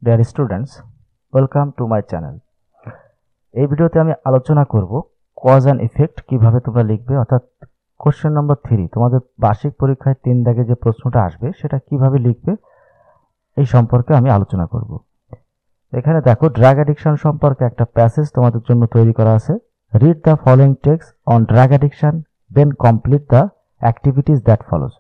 Dear students, welcome to my channel. এই ভিডিওতে আমি আলোচনা করব কজ এন্ড ইফেক্ট কিভাবে তোমরা লিখবে, অর্থাৎ কোশ্চেন নম্বর 3 তোমাদের বার্ষিক পরীক্ষায় 3 দাগে যে প্রশ্নটা আসবে সেটা কিভাবে লিখবে এই সম্পর্কে আমি আলোচনা করব। এখানে দেখো ড্রাগ অ্যাডিকশন সম্পর্কে একটা প্যাসেজ তোমাদের জন্য তৈরি করা আছে। Read the following text on drug addiction, then complete the activities that follows.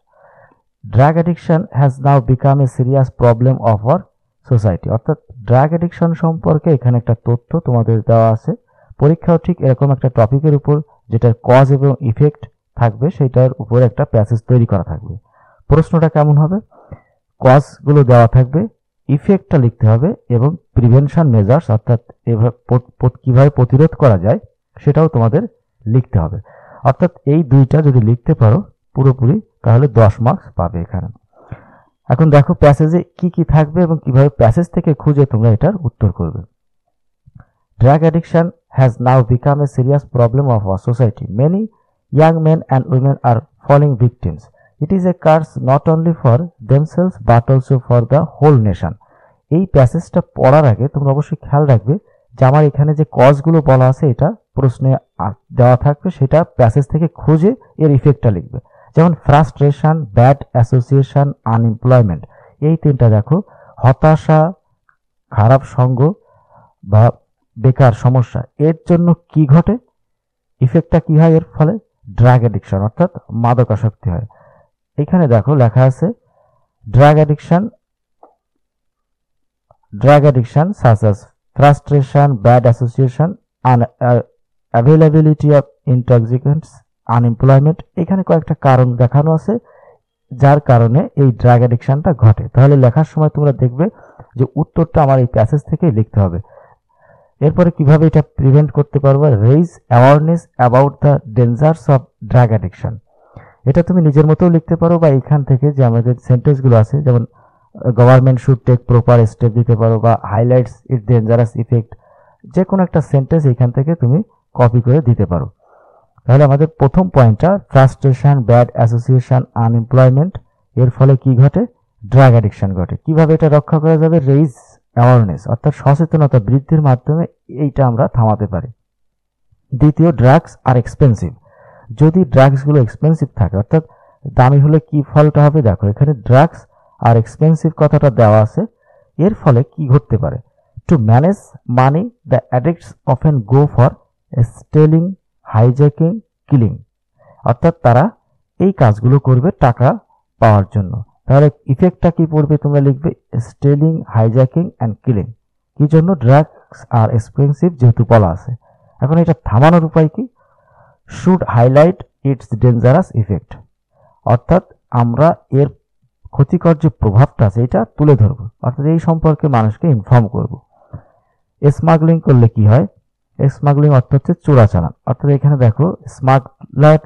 Drug addiction has now become a serious problem of our society. অর্থাৎ ড্রাগ অ্যাডিকশন সম্পর্কে এখানে একটা তথ্য তোমাদের দেওয়া আছে। পরীক্ষাও ঠিক এরকম একটা টপিকের উপর যেটার কজ এবং ইফেক্ট থাকবে সেটার উপর একটা প্যাসেজ তৈরি করা থাকবে। প্রশ্নটা কেমন হবে? কজগুলো দেওয়া থাকবে, ইফেক্টটা লিখতে হবে এবং প্রিভেনশন মেজার্স অর্থাৎ কিভাবে প্রতিরোধ করা যায় সেটাও তোমাদের লিখতে হবে। অর্থাৎ এই দুইটা যদি লিখতে পারো পুরোপুরি তাহলে 10 মার্কস পাবে এখানে। এখন দেখো প্যাসেজে কি কি থাকবে এবং কিভাবে প্যাসেজ থেকে খুঁজে তোমরা এটার উত্তর করবে। Drug addiction has now become a serious problem of our society. Many young men and women are falling victims. It is a curse not only for themselves but also for the whole nation. এই প্যাসেজটা পড়ার আগে তোমরা অবশ্যই খেয়াল রাখবে যে আমার এখানে যে কজগুলো বলা আছে এটা প্রশ্নে দেওয়া থাকবে, সেটা প্যাসেজ থেকে খুঁজে এর ইফেক্টটা লিখবে। যেমন ফ্রাস্ট্রেশন, ব্যাড অ্যাসোসিয়েশন, আনএমপ্লয়মেন্ট, এই তিনটা দেখো। হতাশা, খারাপ সঙ্গ বা বেকার সমস্যা, এর জন্য কি ঘটে, ইফেক্টটা কি হয় এর ফলে? ড্রাগ অ্যাডিকশন অর্থাৎ মাদকাসক্তি হয়। এখানে দেখো লেখা আছে drug addiction such as frustration, bad association, availability of intoxicants, unemployment, এখানে কয়েকটা কারণ দেখানো আছে যার কারণে এই ড্রাগ অ্যাডিকশনটা ঘটে। তাহলে লেখার সময় তোমরা দেখবে যে উত্তরটা আমার এই প্যাসেজ থেকেই লিখতে হবে। এরপরে কিভাবে এটা প্রিভেন্ট করতে পারবো? Raise awareness about the dangers of drug addiction. এটা তুমি নিজের মতো লিখতে পারো বা এখান থেকে যে আমাদের সেন্টেন্সগুলো আছে যেমন government should take proper step দিতে পারো বা হাইলাইটস ইট ডেঞ্জারাস ইফেক্ট, যে কোনো একটা সেন্টেন্স এখান থেকে তুমি কপি করে দিতে পারো। তাহলে আমাদের প্রথম পয়েন্টটা ফ্রাস্ট্রেশন, ব্যাড অ্যাসোসিয়েশন, আনএমপ্লয়মেন্ট, এর ফলে কি ঘটে? ড্রাগ অ্যাডিকশন ঘটে। কিভাবে এটা রক্ষা করা যাবে? রেইজ অ্যাওয়ারনেস অর্থাৎ সচেতনতা বৃদ্ধির মাধ্যমে এইটা আমরা থামাতে পারি। দ্বিতীয়, ড্রাগস আর এক্সপেন্সিভ। যদি ড্রাগসগুলো এক্সপেন্সিভ থাকে অর্থাৎ দামি হলে কি ফলটা হবে? দেখো এখানে ড্রাগস আর এক্সপেন্সিভ কথাটা দেওয়া আছে। এর ফলে কি ঘটতে পারে? To manage money the addicts often go for stealing, hijacking, killing, অর্থাৎ তারা এই কাজগুলো করবে টাকা পাওয়ার জন্য। তাহলে ইফেক্টটা কি পড়বে? তোমরা লিখবে স্টেলিং, হাইজ্যাকিং অ্যান্ড কিলিং। কি জন্য? ড্রাগস আর এক্সপেন্সিভ যেহেতু বলা আছে। এখন এটা থামানোর উপায় কি? Should highlight it's dangerous effect, অর্থাৎ আমরা এর ক্ষতিকর যে প্রভাবটা আছে এটা তুলে ধরবো, অর্থাৎ এই সম্পর্কে মানুষকে ইনফর্ম করব। স্মাগলিং করলে কি হয়? স্মাগলিং অর্থ হচ্ছে চোরাচালান, অর্থাৎ এখানে দেখো স্মাগলার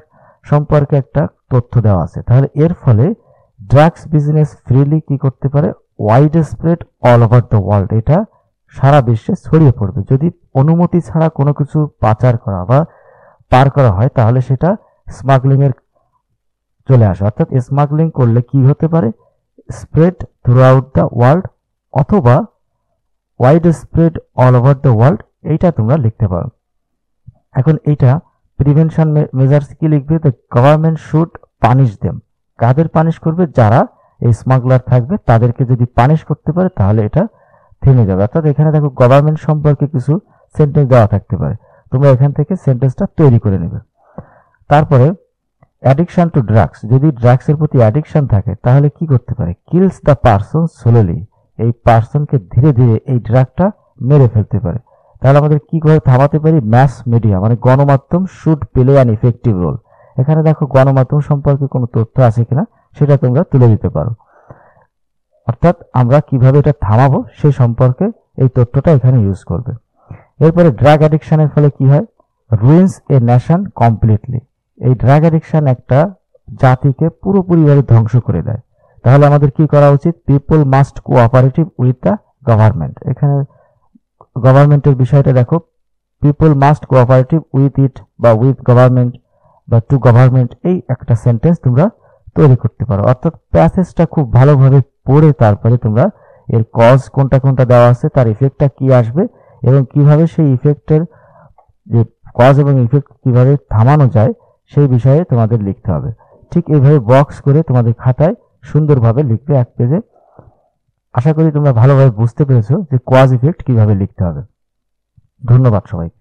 সম্পর্কে একটা তথ্য দেওয়া আছে। তাহলে এর ফলে ড্রাগস বিজনেস ফ্রিলি কি করতে পারে? Wide spread all over the world, এটা সারা বিশ্বে ছড়িয়ে পড়বে। যদি অনুমতি ছাড়া কোনো কিছু পাচার করা বা পার করা হয় তাহলে সেটা স্মাগলিং এর চলে আসে। অর্থাৎ স্মাগলিং করলে কি হতে পারে? Spread throughout the world অথবা wide spread all over the world, এইটা তোমরা লিখতে পারো। এখন এইটা প্রিভেনশন মেজার্স কি লিখবে? The government should punish them. কাদের পানিশ করবে? যারা এই স্মাগলার থাকবে তাদেরকে যদি পানিশ করতে পারে তাহলে এটা থেমে যাবে। অর্থাৎ এখানে দেখো গভর্নমেন্ট সম্পর্কে কিছু সেন্টেন্স দেওয়া থাকতে পারে, তোমরা এখান থেকে সেন্টেন্সটা তৈরি করে নেবে। তারপরে অ্যাডিকশন টু ড্রাগস, যদি ড্রাগসের প্রতি অ্যাডিকশন থাকে তাহলে কি করতে পারে? কিলস দ্য পারসন স্লোলি, এই পারসনকে ধীরে ধীরে এই ড্রাগটা মেরে ফেলতে পারে। তাহলে আমাদের কি করে থামাতে পারি? ম্যাস মিডিয়া মানে গণমাধ্যম should play an effective role. এখানে দেখো গণমাধ্যম সম্পর্কে কোনো তথ্য আছে কিনা সেটা তোমরা তুলে দিতে পারো। অর্থাৎ আমরা কিভাবে এটা থামাবো সেই সম্পর্কে এই তথ্যটা এখানে ইউজ করবে। এরপরে ড্রাগ অ্যাডিকশনের ফলে কি হয়? রুইন্স এ নেশন কমপ্লিটলি, এই ড্রাগ অ্যাডিকশন একটা জাতিকে পুরোপুরিভাবে ধ্বংস করে দেয়। তাহলে আমাদের কি করা উচিত? People must cooperative with the government. এখানে গভর্নমেন্টের বিষয়টা দেখো, people must cooperative with it বা উইথ গভর্নমেন্ট বা টু গভর্নমেন্ট, এই একটা সেন্টেন্স তোমরা তৈরি করতে পারো। অর্থাৎ প্যাসেজটা খুব ভালোভাবে পড়ে তারপরে তোমরা এর কজ কোনটা কোনটা দেওয়া আছে, তার ইফেক্টটা কি আসবে এবং কিভাবে সেই ইফেক্টের যে কজ এবং ইফেক্ট কিভাবে থামানো যায় সেই বিষয়ে তোমাদের লিখতে হবে। ঠিক এইভাবে বক্স করে তোমাদের খাতায় সুন্দরভাবে লিখবে এক পেজে। আশা করি তোমরা ভালোভাবে বুঝতে পেরেছো যে কজ ইফেক্ট কিভাবে লিখতে হবে। ধন্যবাদ সবাইকে।